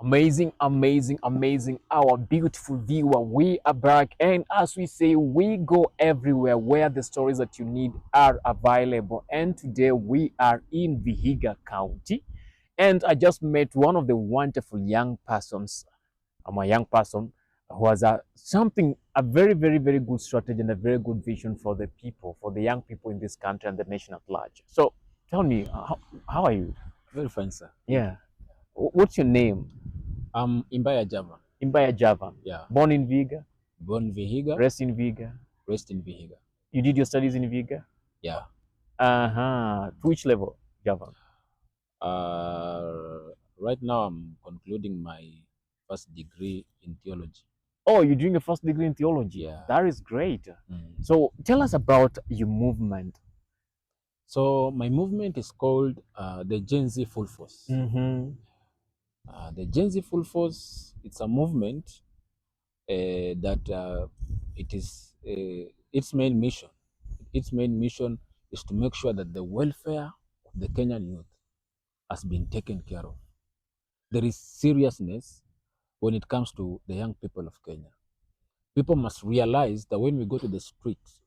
Amazing, amazing, amazing. Our beautiful viewer, we are back. And as we say, we go everywhere where the stories that you need are available. And today we are in Vihiga County. And I just met one of the wonderful young persons. I'm a young person who has a very, very, very good strategy and a very good vision for the people, for the young people in this country and the nation at large. So tell me, how are you? Very fine, sir. Yeah. What's your name? I'm Ibaya Javan. Ibaya Javan. Yeah. Born in Viga, Born Vihiga, rest in Viga. raised in Vihiga. You did your studies in Viga? Yeah. To which level, Javan? Right now I'm concluding my first degree in theology. Oh, you're doing a first degree in theology. Yeah. That is great. Mm. So tell us about your movement. So my movement is called the Gen Z Fullforce. The Gen Z Fullforce, it's a movement that it is its main mission. Its main mission is to make sure that the welfare of the Kenyan youth has been taken care of. There is seriousness when it comes to the young people of Kenya. People must realize that when we go to the streets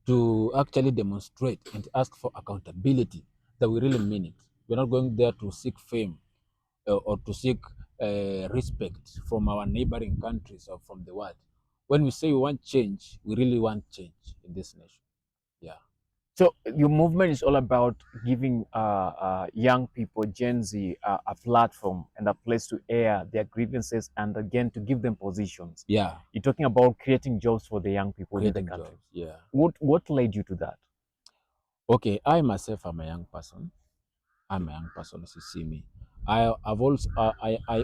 to actually demonstrate and ask for accountability, that we really mean it. We're not going there to seek fame or to seek respect from our neighboring countries or from the world. When we say we want change, we really want change in this nation. Yeah. So your movement is all about giving young people, Gen Z, a platform and a place to air their grievances and again to give them positions. Yeah. You're talking about creating jobs for the young people in the country. Jobs. Yeah. What led you to that? Okay, I myself am a young person. I'm a young person, as you see me. I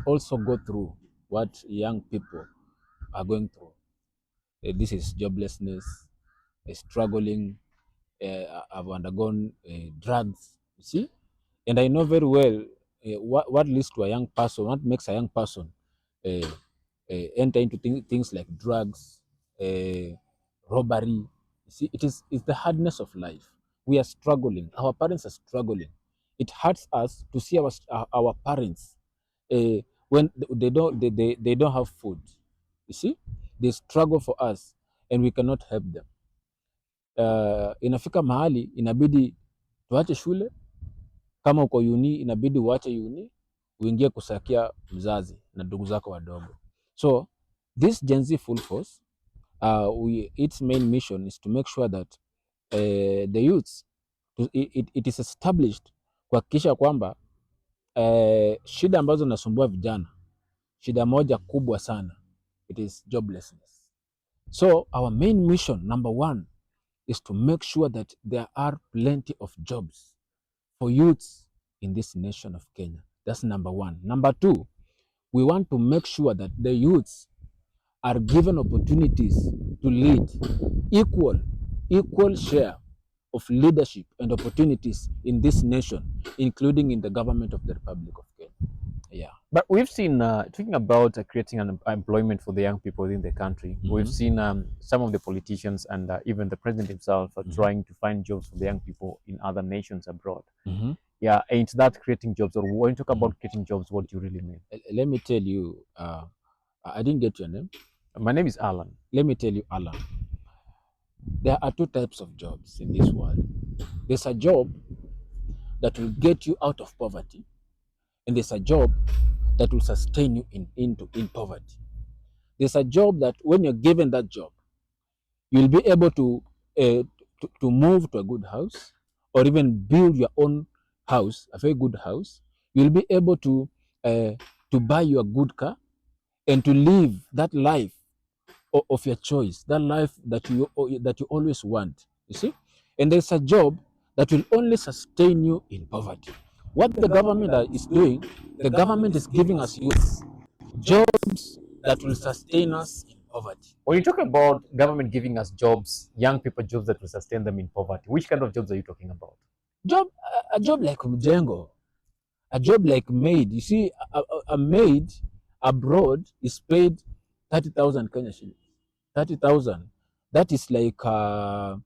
also go through what young people are going through. This is joblessness, struggling. I've undergone drugs. You see, and I know very well what leads to a young person, what makes a young person uh, enter into things like drugs, robbery. You see, it's the hardness of life. We are struggling. Our parents are struggling. It hurts us to see our parents when they don't have food. You see, they struggle for us, and we cannot help them. Inafika mahali inabidi tuache shule. Kama uko uni inabidi uache uni uingie kusakia mzazi na ndugu zako wadogo. So this Gen Z Fullforce, its main mission is to make sure that the youths it is established kuhakikisha kwamba shida ambazo nasumbua vijana, shida moja kubwa sana, it is joblessness. So our main mission number one is to make sure that there are plenty of jobs for youths in this nation of Kenya. That's number one. Number two, we want to make sure that the youths are given opportunities to lead equal share of leadership and opportunities in this nation, including in the government of the Republic of Kenya. Yeah. But we've seen, talking about creating an employment for the young people in the country, we've seen some of the politicians and even the president himself trying to find jobs for the young people in other nations abroad. Yeah, ain't that creating jobs? Or when you talk about creating jobs, what do you really mean? Let me tell you, I didn't get your name. My name is Alan. Let me tell you, Alan. There are two types of jobs in this world. There's a job that will get you out of poverty, and there's a job that will sustain you in poverty. There's a job that when you're given that job, you'll be able to move to a good house or even build your own house, a very good house. You'll be able to buy your good car and to live that life of your choice, that life that you always want. You see, and there's a job that will only sustain you in poverty. What the government is doing, the government is giving us youth jobs that will sustain us in poverty. When you talk about government giving us jobs, young people jobs that will sustain them in poverty, which kind of jobs are you talking about? A job like mjengo, a job like maid. You see, a maid abroad is paid 30,000 Kenya shillings. 30,000. That is like 500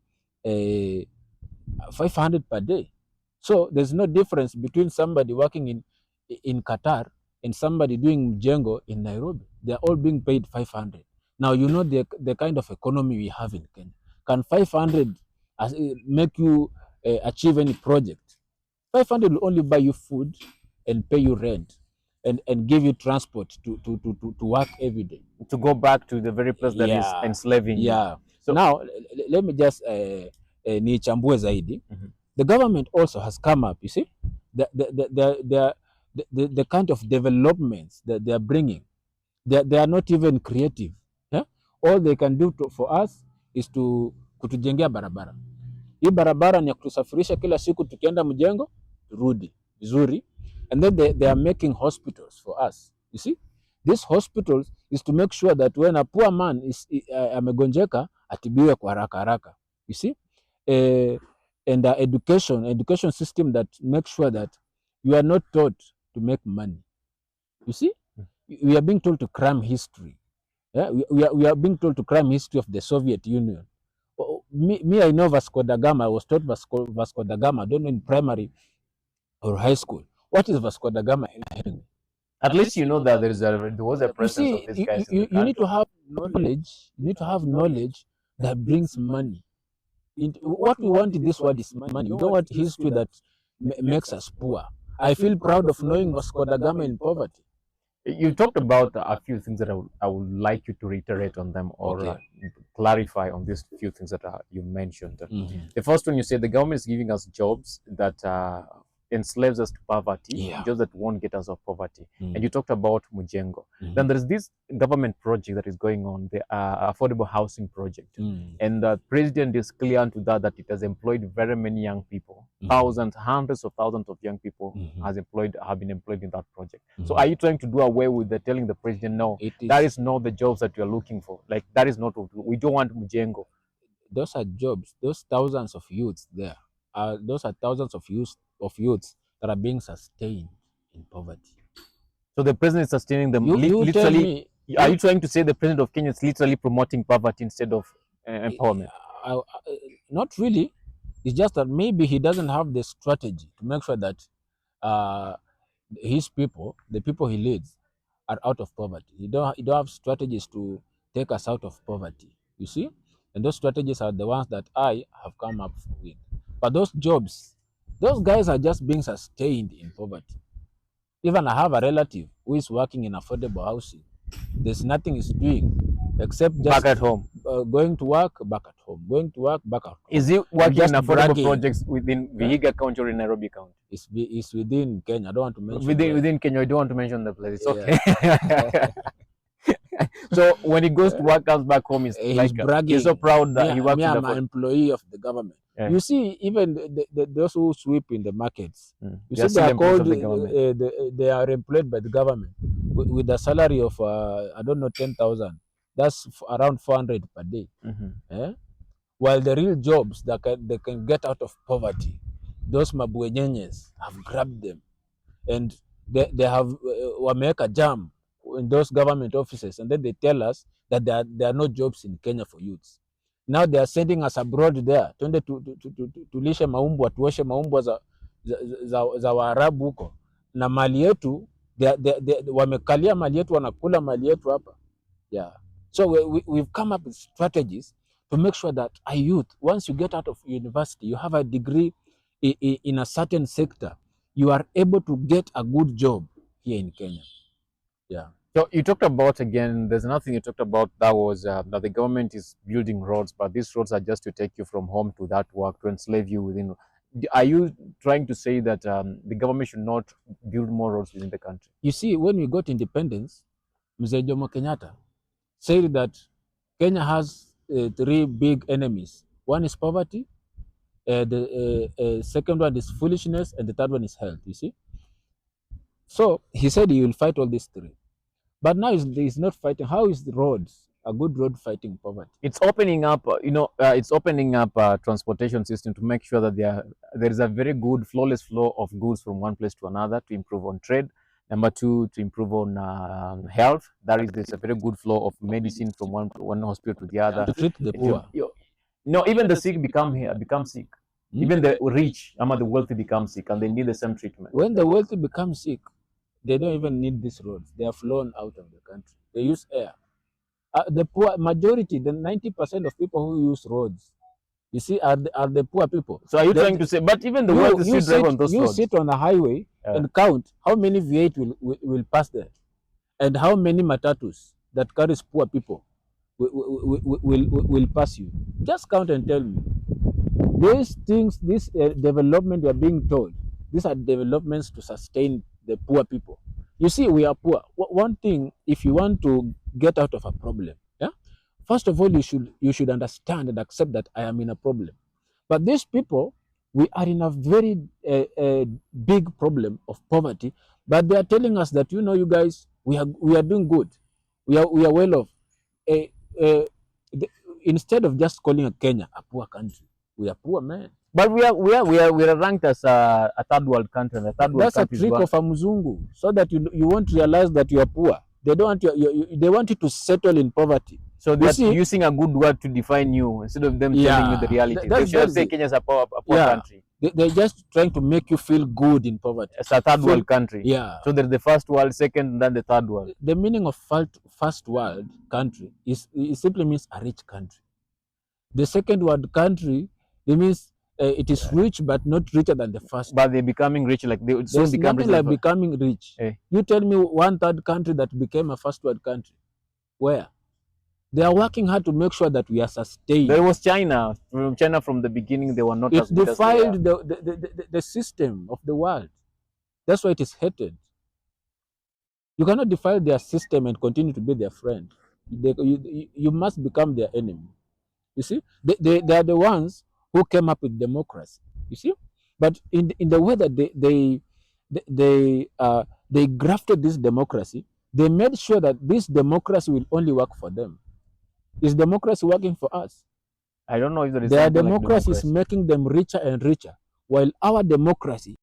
per day. So there's no difference between somebody working in Qatar and somebody doing mjengo in Nairobi, they are all being paid 500. Now you know the kind of economy we have in Kenya. Can 500 make you achieve any project? 500 will only buy you food and pay you rent and give you transport to work every day. To go back to the very place that is Yeah, enslaving you. yeah. So Now let me just nichambue zaidi. The government also has come up, you see, the kind of developments that they are bringing, they are not even creative. Yeah? All they can do for us is to kutujengea barabara. Hii barabara ni ya kutusafirisha kila siku, tukienda mjengo turudi vizuri, and then they are making hospitals for us, you see. These hospitals is to make sure that when a poor man is amegonjeka atibiwe kwa haraka haraka, you see. And education system that makes sure that you are not taught to make money, you see. We are being told to cram history. Yeah? We are being told to cram history of the Soviet Union. Me, I know Vasco da Gama. I was taught Vasco da Gama. I don't know in primary or high school. What is Vasco da Gama? at least you know that there was a You presence of see, these guys in the you need country. to have knowledge. You need to have knowledge that brings money. What we want in this world is money. We don't want history that makes us poor. I feel proud of knowing Vasco da Gama in poverty. You talked about a few things that I would like you to reiterate on them or Okay. clarify on these few things that you mentioned. Mm-hmm. The first one, you said the government is giving us jobs that enslaves us to poverty, Yeah. jobs that won't get us out of poverty. Mm. And you talked about Mujengo. Then there's this government project that is going on, the affordable housing project. And the president is clear onto that it has employed very many young people, thousands, hundreds of thousands of young people have been employed in that project. So are you trying to do away with telling the president, no, that is not the jobs that you're looking for? Like, that is not what we don't want Mujengo. Those are jobs. Those thousands of youths there, those are thousands of youths that are being sustained in poverty. So the president is sustaining them. You tell Literally, me, are you trying to say the president of Kenya is literally promoting poverty instead of empowerment? Not really. It's just that maybe he doesn't have the strategy to make sure that his people, the people he leads, are out of poverty. He don't have strategies to take us out of poverty, you see. And those strategies are the ones that I have come up with. But those jobs, those guys are just being sustained in poverty. Even I have a relative who is working in affordable housing. There's nothing he's doing except just Back at home. Going to work, back at home, going to work, back at home. Is he working in affordable bragging. projects within Vihiga County or in Nairobi County? It's within Kenya. I don't want to mention within Kenya. I don't want to mention the place. It's okay. So when he goes to work, comes back home, he's like bragging. He's so proud that he works me, in I'm an employee of the government. Yeah. You see, even those who sweep in the markets, you see, they are called, they are employed by the government with a salary of I don't know, 10,000. That's around 400 per day. While the real jobs that they can get out of poverty, those mabwenyenyes have grabbed them, and they have wameweka jam in those government offices, and then they tell us that there are no jobs in Kenya for youths. Now they are sending us abroad there, twende tulishe maumbwa, tuoshe maumbwa za Waarabu huko, na mali yetu wamekalia mali yetu, wanakula mali yetu hapa. Yeah. So we've come up with strategies to make sure that a youth, once you get out of university, you have a degree in a certain sector, you are able to get a good job here in Kenya. Yeah. So you talked about, again, there's nothing you talked about that was that the government is building roads, but these roads are just to take you from home to that work, to enslave you within. Are you trying to say that the government should not build more roads within the country? You see, when we got independence, Mzee Jomo Kenyatta said that Kenya has 3 big enemies. One is poverty, the second one is foolishness, and the third one is health, you see. So he said he will fight all these 3. But now he's not fighting. How is the roads, a good road, fighting poverty? It's opening up, it's opening up a transportation system to make sure that there is a very good flawless flow of goods from one place to another, to improve on trade. Number 2, to improve on health. There's a very good flow of medicine from one hospital to the other. To treat the poor. Even the sick become sick. Even the rich, the wealthy become sick, and they need the same treatment. When the wealthy become sick, They don't even need these roads. They are flown out of the country. They use air. The poor majority, the 90% of people who use roads, you see, are the poor people. So are you trying to say, but even the wealthy still drive on those roads? You sit on a highway and count how many V8 will pass there, and how many matatus that carries poor people will pass you. Just count and tell me. These things, this development you are being told, these are developments to sustain the poor people. You see, we are poor. One thing, if you want to get out of a problem, yeah, first of all, you should understand and accept that I am in a problem. But these people, we are in a very big problem of poverty. But they are telling us that, you know, you guys, we are doing good. We are well off. Uh, uh, Instead of just calling a Kenya a poor country, we are poor men. But we are ranked as a third world country. And a third world That's a trick of a mzungu, so that you won't realize that you are poor. They don't want they want you to settle in poverty. So they're using a good word to define you instead of them telling you the reality. They should say Kenya is a poor country. They're just trying to make you feel good in poverty. It's a third world country. Yeah. So there's the first world, second, and then the third world. The meaning of first world country it simply means a rich country. The second world country, it means it is rich but not richer than the first. But they're becoming rich, like they soon become rich. Like becoming rich. You tell me one third country that became a first world country. Where? They are working hard to make sure that we are sustained. There was China. From the beginning, they were not as good as they are. It defiled the system of the world. That's why it is hated. You cannot defile their system and continue to be their friend. You must become their enemy. You see, they are the ones who came up with democracy. You see, but in the way that they grafted this democracy, they made sure that this democracy will only work for them. Is democracy working for us? I don't know if there is. Their democracy is making them richer and richer, while our democracy